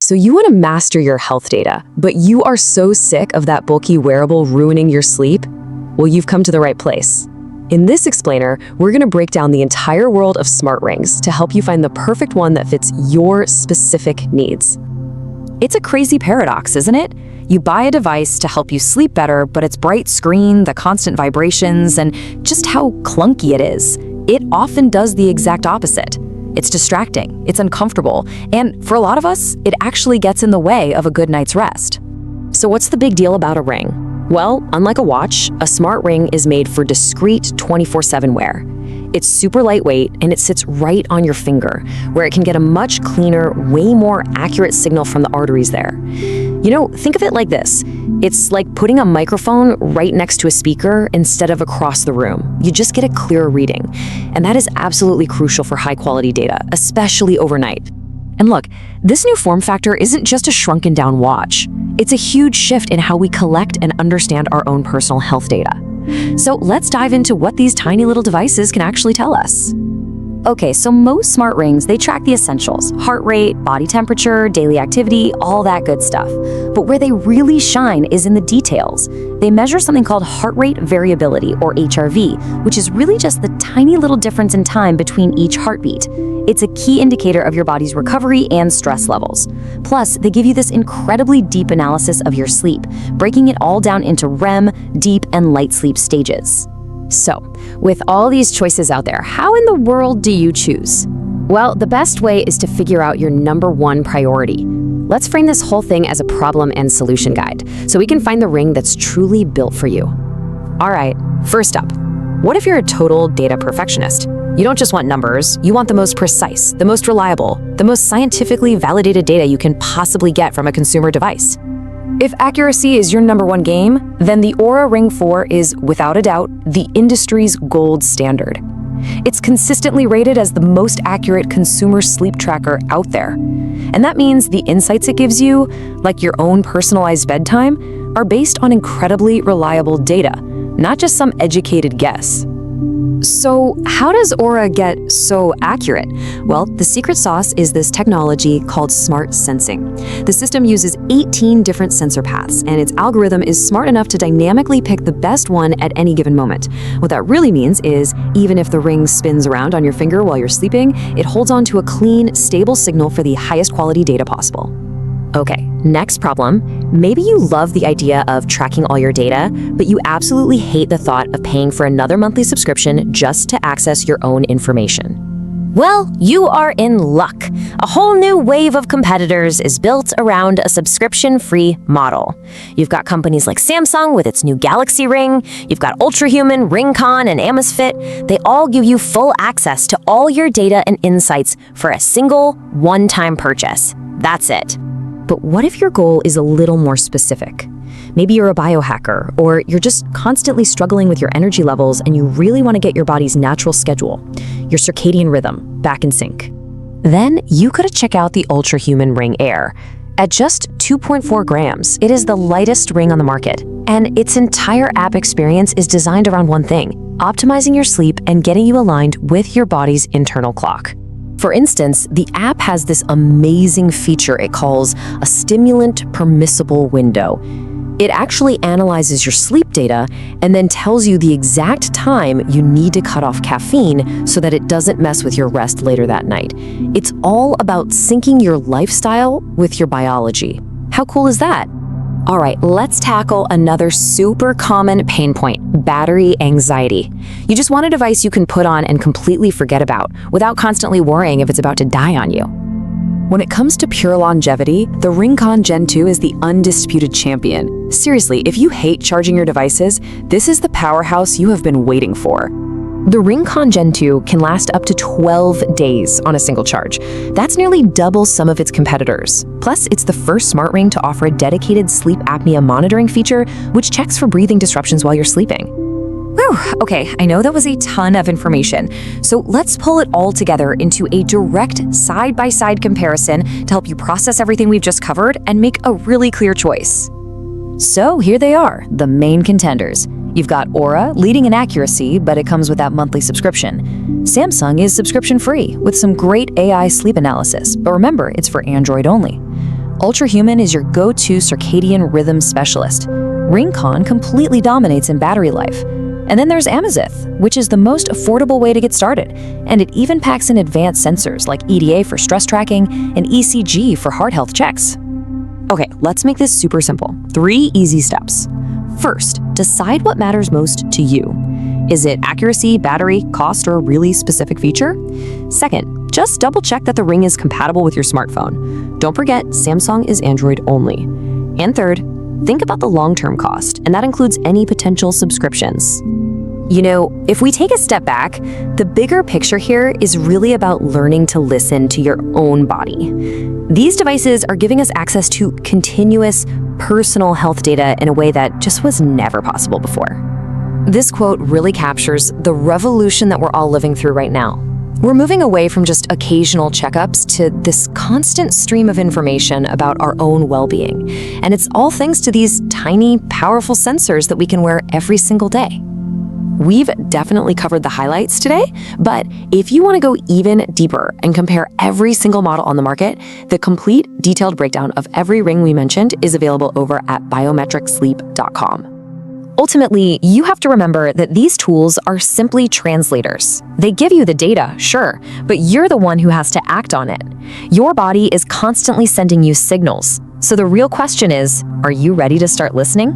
So you want to master your health data, but you are so sick of that bulky wearable ruining your sleep? Well, you've come to the right place. In this explainer, we're going to break down the entire world of smart rings to help you find the perfect one that fits your specific needs. It's a crazy paradox, isn't it? You buy a device to help you sleep better, but its bright screen, the constant vibrations, and just how clunky it is, it often does the exact opposite. It's distracting, it's uncomfortable, and for a lot of us, it actually gets in the way of a good night's rest. So what's the big deal about a ring? Well, unlike a watch, a smart ring is made for discreet 24/7 wear. It's super lightweight and it sits right on your finger, where it can get a much cleaner, way more accurate signal from the arteries there. You know, think of it like this. It's like putting a microphone right next to a speaker instead of across the room. You just get a clearer reading. And that is absolutely crucial for high-quality data, especially overnight. And look, this new form factor isn't just a shrunken down watch. It's a huge shift in how we collect and understand our own personal health data. So let's dive into what these tiny little devices can actually tell us. Okay, so most smart rings, they track the essentials: heart rate, body temperature, daily activity, all that good stuff. But where they really shine is in the details. They measure something called heart rate variability, or HRV, which is really just the tiny little difference in time between each heartbeat. It's a key indicator of your body's recovery and stress levels. Plus, they give you this incredibly deep analysis of your sleep, breaking it all down into REM, deep, and light sleep stages. So, with all these choices out there, how in the world do you choose? Well, the best way is to figure out your number one priority. Let's frame this whole thing as a problem and solution guide, so we can find the ring that's truly built for you. All right, first up, what if you're a total data perfectionist? You don't just want numbers, you want the most precise, the most reliable, the most scientifically validated data you can possibly get from a consumer device. If accuracy is your number one game, then the Oura Ring 4 is, without a doubt, the industry's gold standard. It's consistently rated as the most accurate consumer sleep tracker out there. And that means the insights it gives you, like your own personalized bedtime, are based on incredibly reliable data, not just some educated guess. So how does Oura get so accurate? Well, the secret sauce is this technology called smart sensing. The system uses 18 different sensor paths, and its algorithm is smart enough to dynamically pick the best one at any given moment. What that really means is, even if the ring spins around on your finger while you're sleeping, it holds on to a clean, stable signal for the highest quality data possible. Okay, next problem. Maybe you love the idea of tracking all your data, but you absolutely hate the thought of paying for another monthly subscription just to access your own information. Well, you are in luck. A whole new wave of competitors is built around a subscription-free model. You've got companies like Samsung with its new Galaxy Ring, you've got Ultrahuman, Ringcon, and Amazfit. They all give you full access to all your data and insights for a single, one-time purchase. That's it. But what if your goal is a little more specific? Maybe you're a biohacker, or you're just constantly struggling with your energy levels and you really want to get your body's natural schedule, your circadian rhythm, back in sync. Then you could check out the Ultrahuman Ring Air. At just 2.4 grams, it is the lightest ring on the market, and its entire app experience is designed around one thing: optimizing your sleep and getting you aligned with your body's internal clock. For instance, the app has this amazing feature it calls a stimulant permissible window. It actually analyzes your sleep data and then tells you the exact time you need to cut off caffeine so that it doesn't mess with your rest later that night. It's all about syncing your lifestyle with your biology. How cool is that? All right, let's tackle another super common pain point: battery anxiety. You just want a device you can put on and completely forget about without constantly worrying if it's about to die on you. When it comes to pure longevity, the Ringcon Gen 2 is the undisputed champion. Seriously, if you hate charging your devices, this is the powerhouse you have been waiting for. The Ringcon Gen 2 can last up to 12 days on a single charge. That's nearly double some of its competitors. Plus, it's the first smart ring to offer a dedicated sleep apnea monitoring feature, which checks for breathing disruptions while you're sleeping. Whew, okay, I know that was a ton of information. So let's pull it all together into a direct side-by-side comparison to help you process everything we've just covered and make a really clear choice. So here they are, the main contenders. You've got Oura, leading in accuracy, but it comes with that monthly subscription. Samsung is subscription-free with some great AI sleep analysis, but remember, it's for Android only. Ultrahuman is your go-to circadian rhythm specialist. Ringcon completely dominates in battery life. And then there's Amazith, which is the most affordable way to get started. And it even packs in advanced sensors like EDA for stress tracking and ECG for heart health checks. Okay, let's make this super simple. 3 easy steps. First, decide what matters most to you. Is it accuracy, battery, cost, or a really specific feature? Second, just double check that the Ring is compatible with your smartphone. Don't forget, Samsung is Android only. And third, think about the long-term cost, and that includes any potential subscriptions. You know, if we take a step back, the bigger picture here is really about learning to listen to your own body. These devices are giving us access to continuous, personal health data in a way that just was never possible before. This quote really captures the revolution that we're all living through right now. We're moving away from just occasional checkups to this constant stream of information about our own well-being. And it's all thanks to these tiny, powerful sensors that we can wear every single day. We've definitely covered the highlights today, but if you want to go even deeper and compare every single model on the market, the complete detailed breakdown of every ring we mentioned is available over at biometricsleep.com. Ultimately, you have to remember that these tools are simply translators. They give you the data, sure, but you're the one who has to act on it. Your body is constantly sending you signals. So the real question is, are you ready to start listening?